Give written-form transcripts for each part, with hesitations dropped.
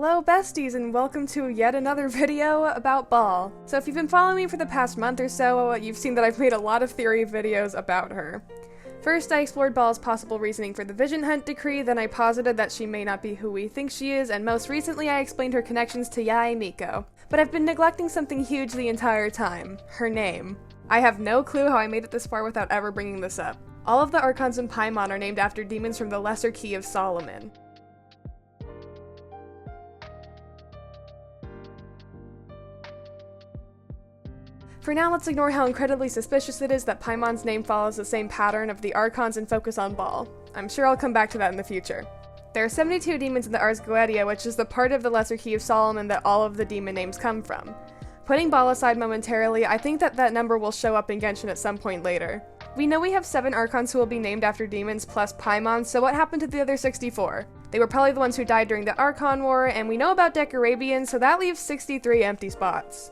Hello besties and welcome to yet another video about Baal. So if you've been following me for the past month or so, you've seen that I've made a lot of theory videos about her. First, I explored Baal's possible reasoning for the Vision Hunt decree, then I posited that she may not be who we think she is, and most recently I explained her connections to Yae Miko. But I've been neglecting something huge the entire time: her name. I have no clue how I made it this far without ever bringing this up. All of the Archons in Paimon are named after demons from the Lesser Key of Solomon. For now, let's ignore how incredibly suspicious it is that Paimon's name follows the same pattern of the Archons and focus on Baal. I'm sure I'll come back to that in the future. There are 72 demons in the Ars Goetia, which is the part of the Lesser Key of Solomon that all of the demon names come from. Putting Baal aside momentarily, I think that number will show up in Genshin at some point later. We know we have 7 Archons who will be named after demons plus Paimon, so what happened to the other 64? They were probably the ones who died during the Archon War, and we know about Decarabian, so that leaves 63 empty spots.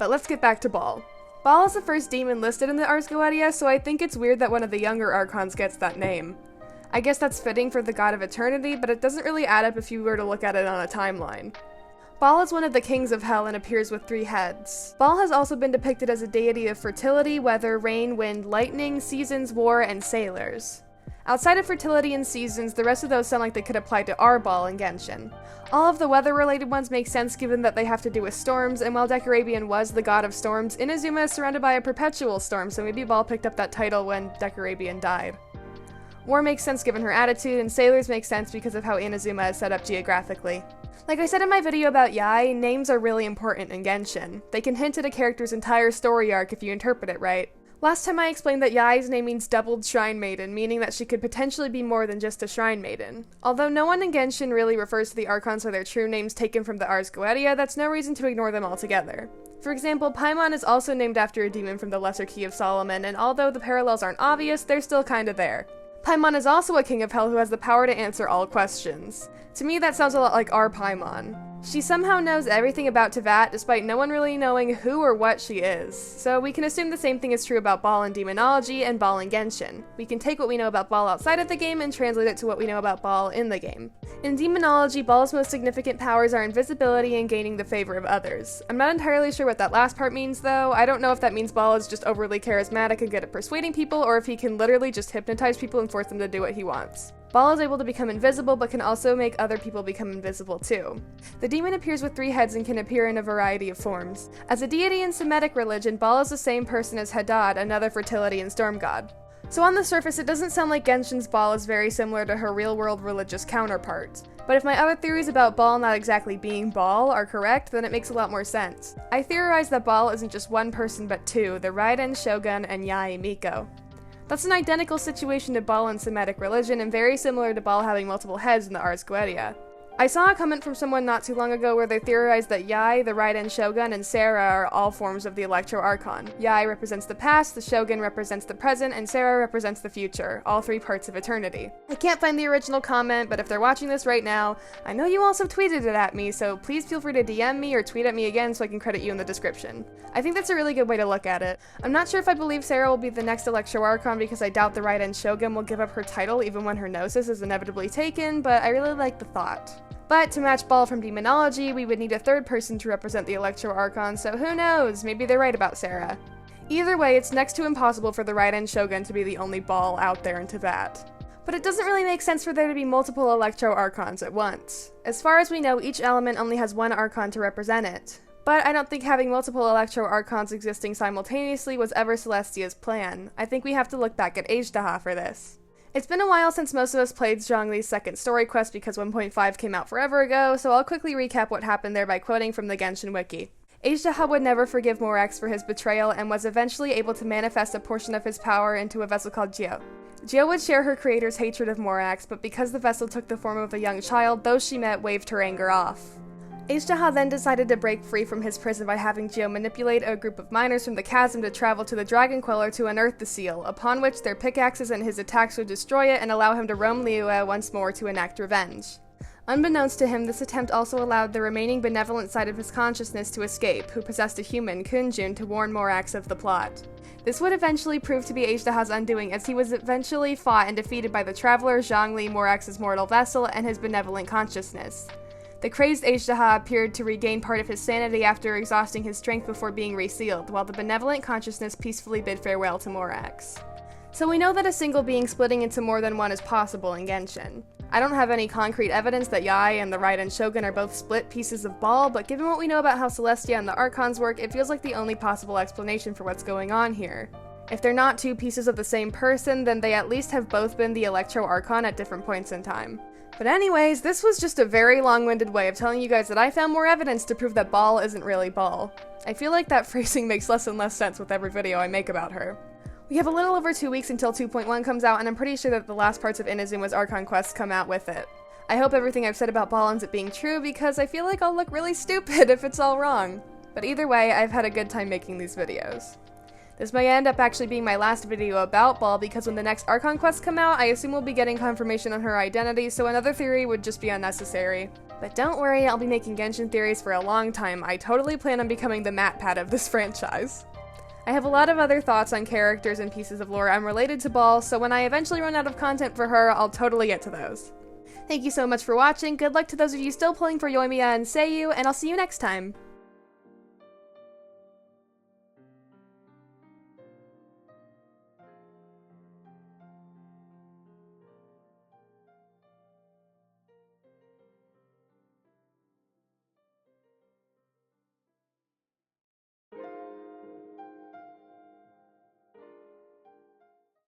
But let's get back to Baal. Baal is the first demon listed in the Ars Goetia, so I think it's weird that one of the younger Archons gets that name. I guess that's fitting for the god of eternity, but it doesn't really add up if you were to look at it on a timeline. Baal is one of the kings of hell and appears with 3 heads. Baal has also been depicted as a deity of fertility, weather, rain, wind, lightning, seasons, war, and sailors. Outside of fertility and seasons, the rest of those sound like they could apply to our Baal in Genshin. All of the weather-related ones make sense given that they have to do with storms, and while Decarabian was the god of storms, Inazuma is surrounded by a perpetual storm, so maybe Baal picked up that title when Decarabian died. War makes sense given her attitude, and sailors make sense because of how Inazuma is set up geographically. Like I said in my video about Yae, names are really important in Genshin. They can hint at a character's entire story arc if you interpret it right. Last time I explained that Yae's name means doubled shrine maiden, meaning that she could potentially be more than just a shrine maiden. Although no one in Genshin really refers to the Archons by their true names taken from the Ars Goetia, that's no reason to ignore them altogether. For example, Paimon is also named after a demon from the Lesser Key of Solomon, and although the parallels aren't obvious, they're still kinda there. Paimon is also a king of hell who has the power to answer all questions. To me, that sounds a lot like our Paimon. She somehow knows everything about Teyvat, despite no one really knowing who or what she is. So we can assume the same thing is true about Baal in Demonology and Baal in Genshin. We can take what we know about Baal outside of the game and translate it to what we know about Baal in the game. In Demonology, Baal's most significant powers are invisibility and gaining the favor of others. I'm not entirely sure what that last part means though. I don't know if that means Baal is just overly charismatic and good at persuading people, or if he can literally just hypnotize people and force them to do what he wants. Baal is able to become invisible, but can also make other people become invisible too. The demon appears with 3 heads and can appear in a variety of forms. As a deity in Semitic religion, Baal is the same person as Hadad, another fertility and storm god. So on the surface, it doesn't sound like Genshin's Baal is very similar to her real-world religious counterpart. But if my other theories about Baal not exactly being Baal are correct, then it makes a lot more sense. I theorize that Baal isn't just one person but 2, the Raiden Shogun and Yae Miko. That's an identical situation to Baal in Semitic religion, and very similar to Baal having multiple heads in the Ars Goetia. I saw a comment from someone not too long ago where they theorized that Yae, the Raiden Shogun, and Sarah are all forms of the Electro Archon. Yae represents the past, the Shogun represents the present, and Sarah represents the future, all 3 parts of eternity. I can't find the original comment, but if they're watching this right now, I know you also tweeted it at me, so please feel free to DM me or tweet at me again so I can credit you in the description. I think that's a really good way to look at it. I'm not sure if I believe Sarah will be the next Electro Archon because I doubt the Raiden Shogun will give up her title even when her Gnosis is inevitably taken, but I really like the thought. But to match Baal from Demonology, we would need a 3rd person to represent the Electro Archon, so who knows, maybe they're right about Sarah. Either way, it's next to impossible for the Raiden Shogun to be the only Baal out there in Teyvat. But it doesn't really make sense for there to be multiple Electro Archons at once. As far as we know, each element only has 1 Archon to represent it. But I don't think having multiple Electro Archons existing simultaneously was ever Celestia's plan. I think we have to look back at Ajdaha for this. It's been a while since most of us played Zhongli's second story quest because 1.5 came out forever ago, so I'll quickly recap what happened there by quoting from the Genshin wiki. Ajdaha would never forgive Morax for his betrayal and was eventually able to manifest a portion of his power into a vessel called Jio. Jio would share her creator's hatred of Morax, but because the vessel took the form of a young child, those she met waved her anger off. Ajdaha then decided to break free from his prison by having Jio manipulate a group of miners from the chasm to travel to the Dragon Queller to unearth the seal, upon which their pickaxes and his attacks would destroy it and allow him to roam Liyue once more to enact revenge. Unbeknownst to him, this attempt also allowed the remaining benevolent side of his consciousness to escape, who possessed a human, Kunjun, to warn Morax of the plot. This would eventually prove to be Ajdaha's undoing, as he was eventually fought and defeated by the Traveler, Zhongli, Morax's mortal vessel, and his benevolent consciousness. The crazed Ashtaha appeared to regain part of his sanity after exhausting his strength before being resealed, while the benevolent consciousness peacefully bid farewell to Morax. So we know that a single being splitting into more than one is possible in Genshin. I don't have any concrete evidence that Yae and the Raiden Shogun are both split pieces of Baal, but given what we know about how Celestia and the Archons work, it feels like the only possible explanation for what's going on here. If they're not two pieces of the same person, then they at least have both been the Electro Archon at different points in time. But anyways, this was just a very long-winded way of telling you guys that I found more evidence to prove that Baal isn't really Baal. I feel like that phrasing makes less and less sense with every video I make about her. We have a little over 2 weeks until 2.1 comes out, and I'm pretty sure that the last parts of Inazuma's Archon quests come out with it. I hope everything I've said about Baal ends up being true, because I feel like I'll look really stupid if it's all wrong. But either way, I've had a good time making these videos. This may end up actually being my last video about Baal, because when the next Archon quests come out, I assume we'll be getting confirmation on her identity, so another theory would just be unnecessary. But don't worry, I'll be making Genshin theories for a long time. I totally plan on becoming the MatPat of this franchise. I have a lot of other thoughts on characters and pieces of lore unrelated to Baal, so when I eventually run out of content for her, I'll totally get to those. Thank you so much for watching, good luck to those of you still pulling for Yoimiya and Seiyu, and I'll see you next time!